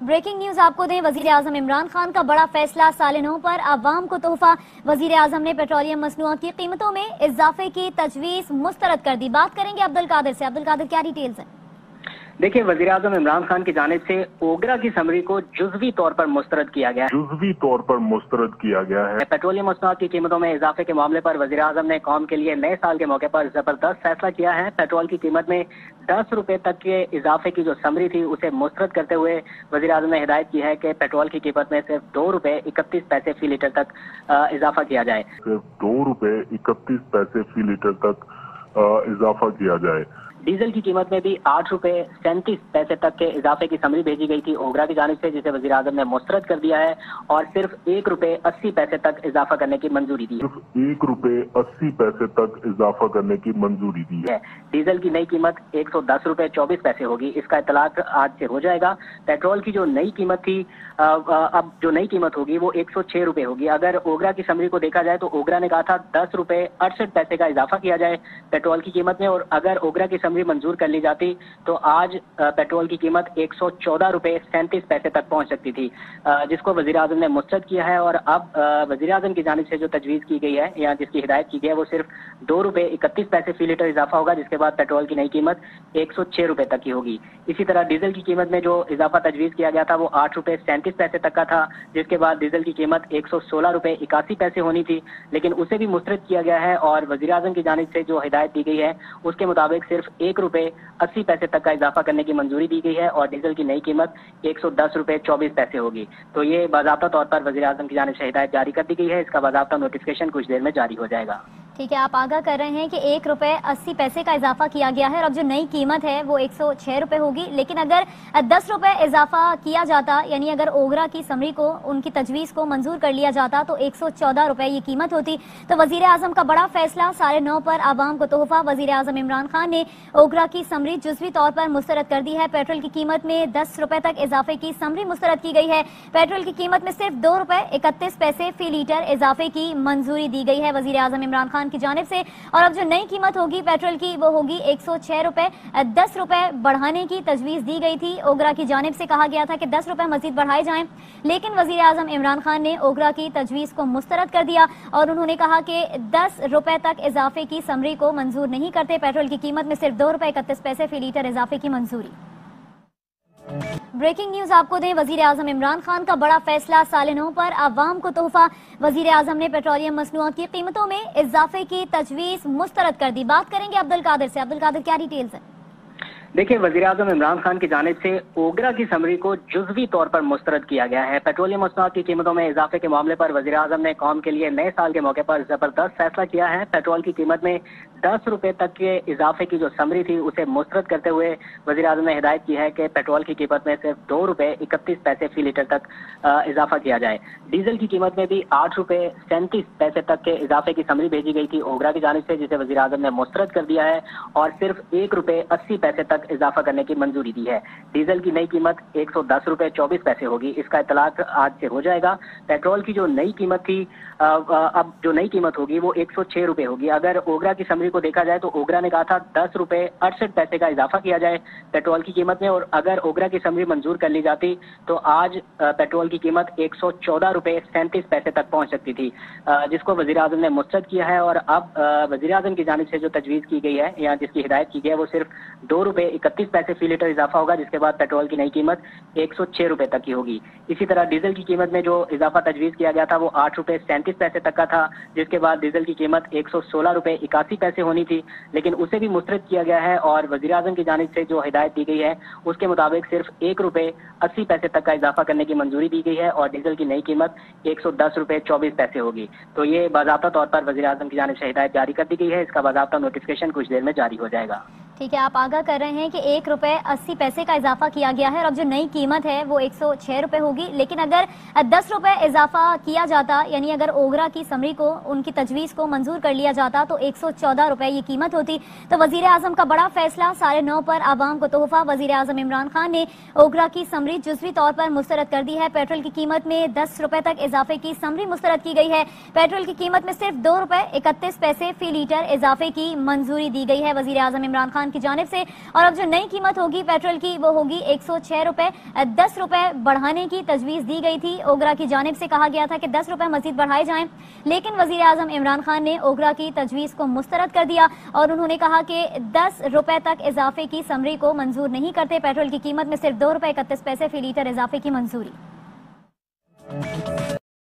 Breaking news आपको दें, वजीर आजम इमरान खान का बड़ा फैसला साल नौ पर अवाम को तोहफा। वजीर आजम ने पेट्रोलियम मसनूआत की कीमतों में इजाफे की तजवीज मुस्तरद कर दी। बात करेंगे अब्दुल कादिर से। अब्दुल कादिर, क्या डिटेल्स हैं? देखिए, वजीर आजम इमरान खान की जानिब से ओगरा की समरी को जुज़वी तौर पर मुस्तरद किया गया है। पेट्रोलियम मसनूआत की कीमतों में इजाफे के मामले पर वजीर आजम ने कौम के लिए नए साल के मौके पर जबरदस्त फैसला किया है। पेट्रोल की कीमत में 10 रुपए तक के इजाफे की जो समरी थी उसे मुस्तरद करते हुए वजीर आजम ने हिदायत की है कि पेट्रोल की कीमत में सिर्फ 2 रुपए 31 पैसे फी लीटर तक इजाफा किया जाए। डीजल की कीमत में भी 8 रुपए 37 पैसे तक के इजाफे की समरी भेजी गई थी ओगरा की जानिब से, जिसे वजीर आजम ने मुस्तरद कर दिया है और सिर्फ 1 रुपए 80 पैसे तक इजाफा करने की मंजूरी दी है। डीजल की नई कीमत 110 रुपए 24 पैसे होगी। इसका इतलाक आज से हो जाएगा। पेट्रोल की जो नई कीमत थी, अब जो नई कीमत होगी वो 106 रुपए होगी। अगर ओगरा की समरी को देखा जाए तो ओगरा ने कहा था 10 रुपए 68 पैसे का इजाफा किया जाए पेट्रोल की कीमत में, और अगर ओगरा की समरी मंजूर कर ली जाती तो आज पेट्रोल की कीमत 114 रुपए 37 पैसे तक पहुंच सकती थी, जिसको वजीर आजम ने मुस्तरद किया है। और अब वजीर आजम की जानिब से जो तजवीज की गई है या जिसकी हिदायत की गई है वो सिर्फ 2 रुपए 31 पैसे फी लीटर इजाफा होगा, जिसके बाद पेट्रोल की नई कीमत 106 रुपए तक की होगी। इसी तरह डीजल की कीमत में जो इजाफा तजवीज किया गया था वो 8 रुपए 37 पैसे तक का था, जिसके बाद डीजल की कीमत 116 रुपए 81 पैसे होनी थी, लेकिन उसे भी मुस्तरद किया गया है। और वजीर आजम की जानिब से जो हिदायत दी गई है उसके मुताबिक सिर्फ 1 रुपए 80 पैसे तक का इजाफा करने की मंजूरी दी गई है और डीजल की नई कीमत 110 रुपए 24 पैसे होगी। तो ये बाज़ाब्ता तौर पर वज़ीर आज़म की जानिब से हिदायत जारी कर दी गई है। इसका बाज़ाब्ता नोटिफिकेशन कुछ देर में जारी हो जाएगा। ठीक है, आप आगाह कर रहे हैं कि 1 रुपए 80 पैसे का इजाफा किया गया है और अब जो नई कीमत है वो 106 रुपए होगी। लेकिन अगर 10 रुपए इजाफा किया जाता, यानी अगर ओगरा की समरी को, उनकी तजवीज़ को मंजूर कर लिया जाता तो 114 रुपए ये कीमत होती। तो वजीर आजम का बड़ा फैसला 9:30 पर आवाम को तोहफा। वजीर आजम इमरान खान ने ओगरा की समरी जुज़वी तौर पर मुस्तरद कर दी है। पेट्रोल की कीमत में 10 रुपए तक इजाफे की समरी मुस्तरद की गई है। पेट्रोल की कीमत में सिर्फ 2 रुपए 31 पैसे फी लीटर इजाफे की मंजूरी दी गई है वजीर आजम इमरान खान की जानिब से। और अब जो नई कीमत होगी पेट्रोल की वो होगी 106 रुपए। 10 रुपए बढ़ाने की तजवीज दी गई थी। ओगरा की जानिब से कहा गया था कि 10 रुपए मजीद बढ़ाए जाएं, लेकिन वजीर आजम इमरान खान ने ओगरा की तजवीज को मुस्तरद कर दिया और उन्होंने कहा कि 10 रुपए तक इजाफे की समरी को मंजूर नहीं करते। पेट्रोल की कीमत में सिर्फ 2 रुपए 31 पैसे फी लीटर इजाफे की मंजूरी। ब्रेकिंग न्यूज आपको दें, वजीर आजम इमरान खान का बड़ा फैसला साल नौ पर अवाम को तोहफा। वजीर आजम ने पेट्रोलियम मसनूआत की कीमतों में इजाफे की तजवीज मुस्तरद कर दी। बात करेंगे अब्दुल कादिर से। अब्दुल कादिर, क्या डिटेल्स हैं? देखिए, वजीर आजम इमरान खान की जानिब से ओगरा की समरी को जुज़वी तौर पर मुस्तरद किया गया है। पेट्रोलियम मसनूआत की कीमतों में इजाफे के मामले पर वजीर आजम ने कौम के लिए नए साल के मौके पर जबरदस्त फैसला किया है। पेट्रोल की कीमत में 10 रुपए तक के इजाफे की जो समरी थी उसे मुस्तरद करते हुए वजीर आजम ने हिदायत की है कि पेट्रोल की कीमत में सिर्फ 2 रुपए 31 पैसे फी लीटर तक इजाफा किया जाए। डीजल की कीमत में भी 8 रुपए 37 पैसे तक के इजाफे की समरी भेजी गई थी ओगरा की जानिब से, जिसे वजीर आजम ने मुस्तरद कर दिया है और सिर्फ 1 रुपए 80 पैसे तक इजाफा करने की मंजूरी दी है। डीजल की नई कीमत 110 रुपए 24 पैसे होगी। इसका इतलाक आज से हो जाएगा। पेट्रोल की जो नई कीमत थी, अब जो नई कीमत होगी वो 106 रुपए होगी। अगर ओगरा की समरी को देखा जाए तो ओगरा ने कहा था 10 रुपए 68 पैसे का इजाफा किया जाए पेट्रोल की कीमत में, और अगर ओगरा की समरी मंजूर कर ली जाती तो आज पेट्रोल की कीमत 114 रुपए 37 पैसे तक पहुंच सकती थी, जिसको वजीर आजम ने मुस्तरद किया है। और अब वजीर आजम की जानिब से जो तजवीज की गई है या जिसकी हिदायत की गई है वो सिर्फ 2 रुपए 31 पैसे फी लीटर इजाफा होगा, जिसके बाद पेट्रोल की नई कीमत 106 रुपए तक की होगी। इसी तरह डीजल की कीमत में जो इजाफा तजवीज किया गया था वो 8 रुपए 37 पैसे तक का था, जिसके बाद डीजल की कीमत 116 रुपए 81 पैसे होनी थी, लेकिन उसे भी मुस्तरद किया गया है। और वजीर आजम की जानिब से जो हिदायत दी गई है उसके मुताबिक सिर्फ 1 रुपए 80 पैसे तक का इजाफा करने की मंजूरी दी गई है और डीजल की नई कीमत 110 रुपए 24 पैसे होगी। तो ये बाज़ाब्ता तौर पर वजीर आजम की जानिब से हिदायत जारी कर दी गई है। इसका बाज़ाब्ता नोटिफिकेशन कुछ देर में जारी हो जाएगा। ठीक है, आप आगाह कर रहे हैं कि 1 रुपए 80 पैसे का इजाफा किया गया है और अब जो नई कीमत है वो 106 रुपए होगी। लेकिन अगर 10 रुपए इजाफा किया जाता, यानी अगर ओगरा की समरी को, उनकी तजवीज़ को मंजूर कर लिया जाता तो 114 रुपए ये कीमत होती। तो वजीर आजम का बड़ा फैसला 9:30 पर आवाम को तोहफा। वजीर आजम इमरान खान ने ओगरा की समरी जुज़वी तौर पर मुस्तरद कर दी है। पेट्रोल की कीमत में 10 रुपए तक इजाफे की समरी मुस्तरद की गई है। पेट्रोल की कीमत में सिर्फ 2 रुपए 31 पैसे फी लीटर इजाफे की मंजूरी दी गई है। वजीर आजम इमरान खान خان کی جانب سے. اور اب جو نئی قیمت ہوگی پیٹرول کی وہ ہوگی 106 روپے. 10 روپے بڑھانے کی تجویز دی گئی تھی. اوگرا کی جانب سے کہا گیا تھا کہ 10 روپے مزید بڑھائے جائیں, لیکن وزیر اعظم عمران خان نے اوگرا کی تجویز کو مسترد کر دیا اور انہوں نے کہا کہ 10 روپے تک اضافے کی سمری کو منظور نہیں کرتے. پیٹرول کی قیمت میں صرف 2 روپے 31 پیسے فی لیٹر اضافے کی منظوری.